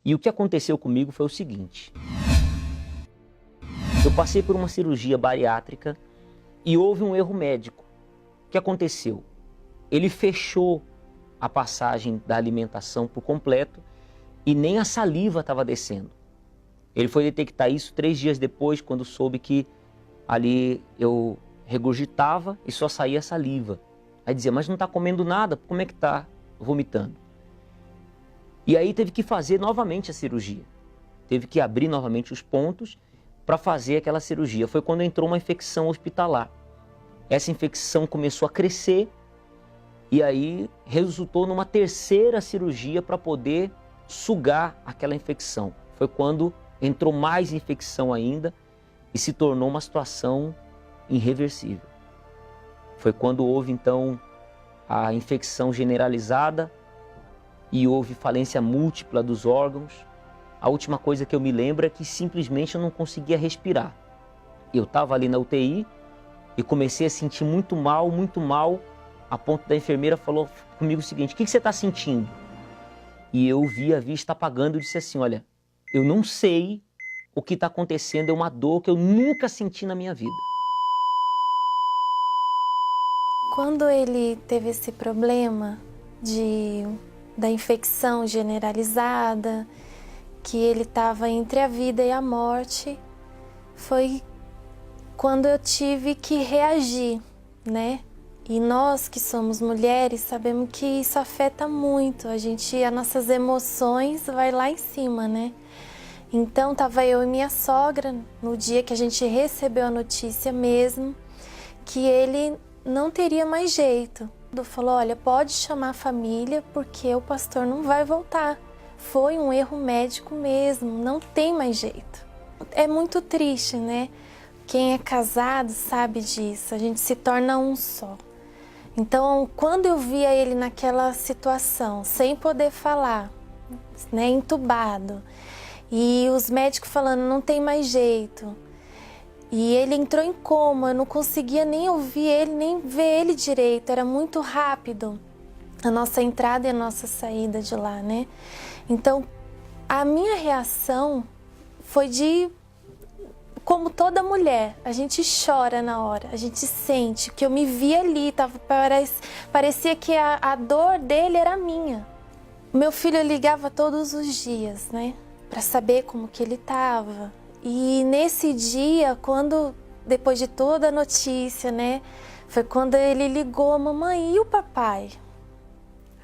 E o que aconteceu comigo foi o seguinte. Eu passei por uma cirurgia bariátrica e houve um erro médico. O que aconteceu? Ele fechou a passagem da alimentação por completo e nem a saliva estava descendo. Ele foi detectar isso 3 dias depois, quando soube que ali eu regurgitava e só saía saliva. Aí dizia, mas não está comendo nada, como é que está vomitando? E aí teve que fazer novamente a cirurgia. Teve que abrir novamente os pontos para fazer aquela cirurgia. Foi quando entrou uma infecção hospitalar. Essa infecção começou a crescer e aí resultou numa terceira cirurgia para poder sugar aquela infecção. Foi quando entrou mais infecção ainda e se tornou uma situação irreversível. Foi quando houve então a infecção generalizada e houve falência múltipla dos órgãos. A última coisa que eu me lembro é que simplesmente eu não conseguia respirar. Eu estava ali na UTI e comecei a sentir muito mal, a ponto da enfermeira falou comigo o seguinte, o que você está sentindo? E eu vi a vista apagando e disse assim, olha, eu não sei o que está acontecendo, é uma dor que eu nunca senti na minha vida. Quando ele teve esse problema da infecção generalizada, que ele estava entre a vida e a morte, foi quando eu tive que reagir, né? E nós que somos mulheres sabemos que isso afeta muito, as nossas emoções vai lá em cima, né? Então tava eu e minha sogra, no dia que a gente recebeu a notícia mesmo, que ele não teria mais jeito. Ele falou, olha, pode chamar a família porque o pastor não vai voltar. Foi um erro médico mesmo, não tem mais jeito. É muito triste, né? Quem é casado sabe disso, a gente se torna um só. Então, quando eu via ele naquela situação, sem poder falar, né, entubado, e os médicos falando, não tem mais jeito, e ele entrou em coma, eu não conseguia nem ouvir ele, nem ver ele direito, era muito rápido a nossa entrada e a nossa saída de lá, né? Então, a minha reação foi como toda mulher, a gente chora na hora, a gente sente, que eu me vi ali, parecia que a dor dele era minha. Meu filho ligava todos os dias, né, para saber como que ele estava. E nesse dia, depois de toda a notícia, né, foi quando ele ligou, mamãe, e o papai?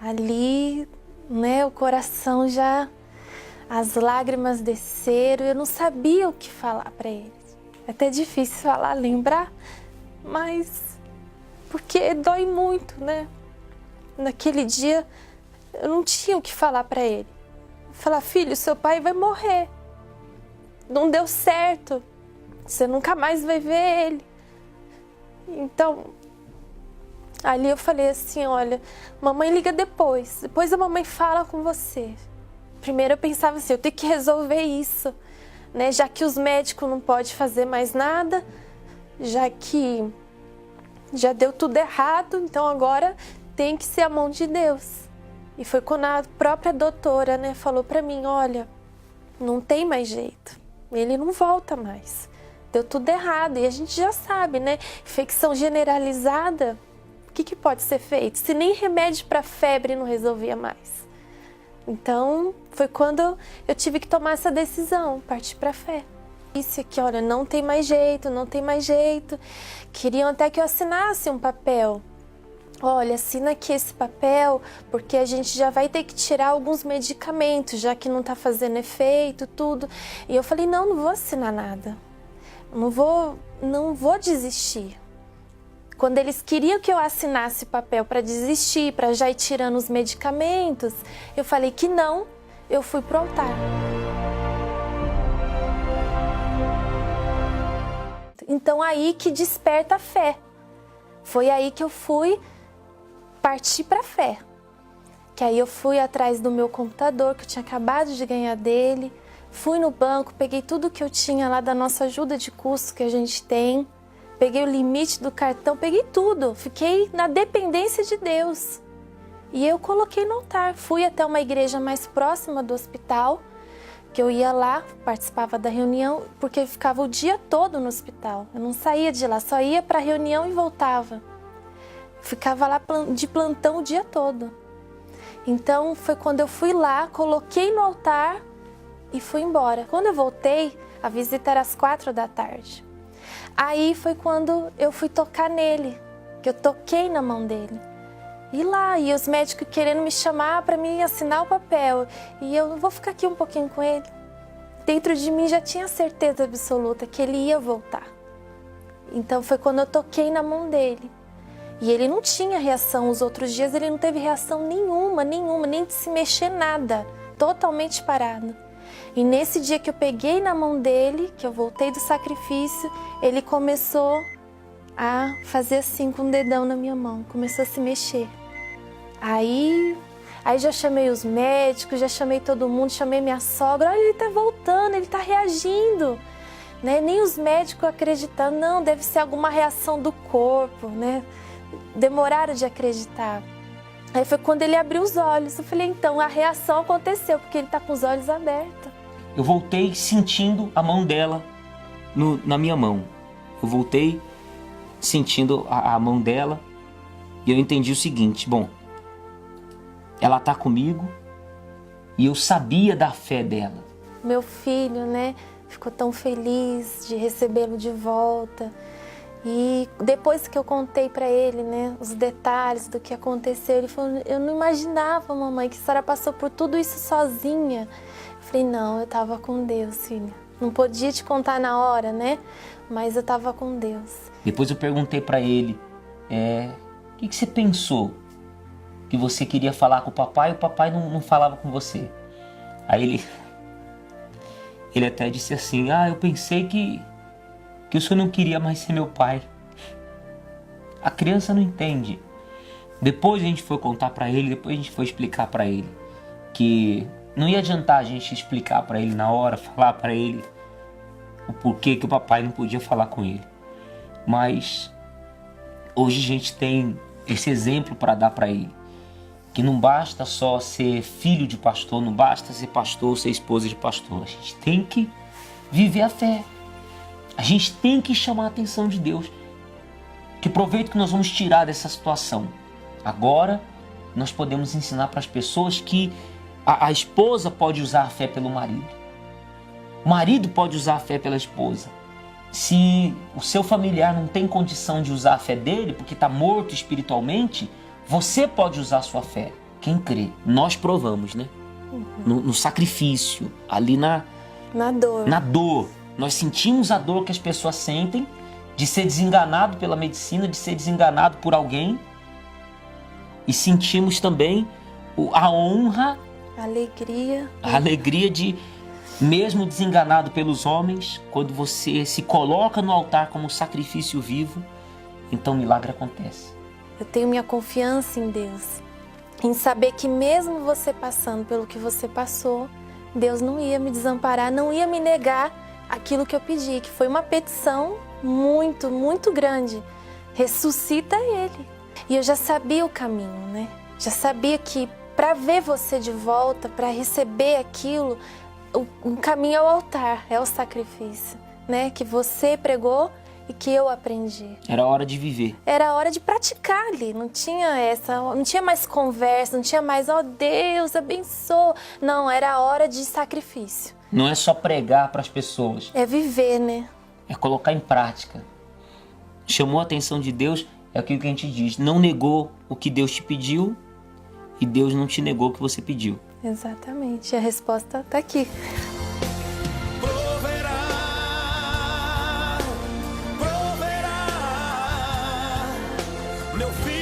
Ali, né, o coração já... As lágrimas desceram, eu não sabia o que falar para ele. É até difícil falar, lembrar, mas porque dói muito, né? Naquele dia eu não tinha o que falar para ele. Falar, filho, seu pai vai morrer. Não deu certo. Você nunca mais vai ver ele. Então, ali eu falei assim, olha, mamãe liga depois a mamãe fala com você. Primeiro eu pensava assim, eu tenho que resolver isso, né? Já que os médicos não podem fazer mais nada, já que já deu tudo errado, então agora tem que ser a mão de Deus. E foi quando a própria doutora, né, falou pra mim, olha, não tem mais jeito, ele não volta mais, deu tudo errado. E a gente já sabe, né, infecção generalizada, o que pode ser feito? Se nem remédio para febre não resolvia mais. Então, foi quando eu tive que tomar essa decisão, partir para a fé. Disse que, olha, não tem mais jeito, não tem mais jeito. Queriam até que eu assinasse um papel. Olha, assina aqui esse papel, porque a gente já vai ter que tirar alguns medicamentos, já que não está fazendo efeito, tudo. E eu falei, não vou assinar nada. Não vou desistir. Quando eles queriam que eu assinasse papel para desistir, para já ir tirando os medicamentos, eu falei que não, eu fui pro altar. Então aí que desperta a fé. Foi aí que eu fui partir para a fé. Que aí eu fui atrás do meu computador, que eu tinha acabado de ganhar dele, fui no banco, peguei tudo que eu tinha lá da nossa ajuda de custo que a gente tem, peguei o limite do cartão, peguei tudo, fiquei na dependência de Deus. E eu coloquei no altar, fui até uma igreja mais próxima do hospital, que eu ia lá, participava da reunião, porque eu ficava o dia todo no hospital. Eu não saía de lá, só ia para a reunião e voltava. Ficava lá de plantão o dia todo. Então foi quando eu fui lá, coloquei no altar e fui embora. Quando eu voltei, a visita era às 4 da tarde. Aí foi quando eu fui tocar nele, que eu toquei na mão dele. E lá, e os médicos querendo me chamar para mim assinar o papel. E eu vou ficar aqui um pouquinho com ele. Dentro de mim já tinha certeza absoluta que ele ia voltar. Então foi quando eu toquei na mão dele. E ele não tinha reação. Os outros dias ele não teve reação nenhuma, nem de se mexer nada. Totalmente parado. E nesse dia que eu peguei na mão dele, que eu voltei do sacrifício, ele começou a fazer assim com o dedão na minha mão. Começou a se mexer. Aí já chamei os médicos, já chamei todo mundo, chamei minha sogra. Olha, ele tá voltando, ele tá reagindo. Né? Nem os médicos acreditaram. Não, deve ser alguma reação do corpo, né? Demoraram de acreditar. Aí foi quando ele abriu os olhos. Eu falei, então, a reação aconteceu, porque ele tá com os olhos abertos. Eu voltei sentindo a mão dela na minha mão. Eu voltei sentindo a mão dela e eu entendi o seguinte, bom, ela tá comigo e eu sabia da fé dela. Meu filho, né, ficou tão feliz de recebê-lo de volta. E depois que eu contei para ele, né, os detalhes do que aconteceu, ele falou, eu não imaginava, mamãe, que a senhora passou por tudo isso sozinha. Eu falei, não, eu estava com Deus, filha. Não podia te contar na hora, né, mas eu estava com Deus. Depois eu perguntei para ele, o que você pensou? Que você queria falar com o papai e o papai não falava com você. Aí ele até disse assim, eu pensei que o senhor não queria mais ser meu pai. A criança não entende. Depois a gente foi contar para ele, depois a gente foi explicar para ele que não ia adiantar a gente explicar para ele na hora, falar para ele o porquê que o papai não podia falar com ele. Mas hoje a gente tem esse exemplo para dar para ele, que não basta só ser filho de pastor, não basta ser pastor, ser esposa de pastor. A gente tem que viver a fé. A gente tem que chamar a atenção de Deus. Que proveito que nós vamos tirar dessa situação? Agora, nós podemos ensinar para as pessoas que a esposa pode usar a fé pelo marido. O marido pode usar a fé pela esposa. Se o seu familiar não tem condição de usar a fé dele, porque está morto espiritualmente, você pode usar a sua fé. Quem crê? Nós provamos, né? No sacrifício, ali na dor. Na dor. Nós sentimos a dor que as pessoas sentem de ser desenganado pela medicina, de ser desenganado por alguém. E sentimos também a honra, a alegria de, mesmo desenganado pelos homens, quando você se coloca no altar como sacrifício vivo, então o milagre acontece. Eu tenho minha confiança em Deus, em saber que mesmo você passando pelo que você passou, Deus não ia me desamparar, não ia me negar aquilo que eu pedi, que foi uma petição muito, muito grande. Ressuscita ele. E eu já sabia o caminho, né? Já sabia que para ver você de volta, para receber aquilo, o caminho é o altar, é o sacrifício, né? Que você pregou e que eu aprendi. Era hora de viver. Era hora de praticar ali. Não tinha mais conversa, não tinha mais, Deus, abençoa. Não, era hora de sacrifício. Não é só pregar para as pessoas. É viver, né? É colocar em prática. Chamou a atenção de Deus, é aquilo que a gente diz. Não negou o que Deus te pediu e Deus não te negou o que você pediu. Exatamente. A resposta está aqui. Proverá, meu filho.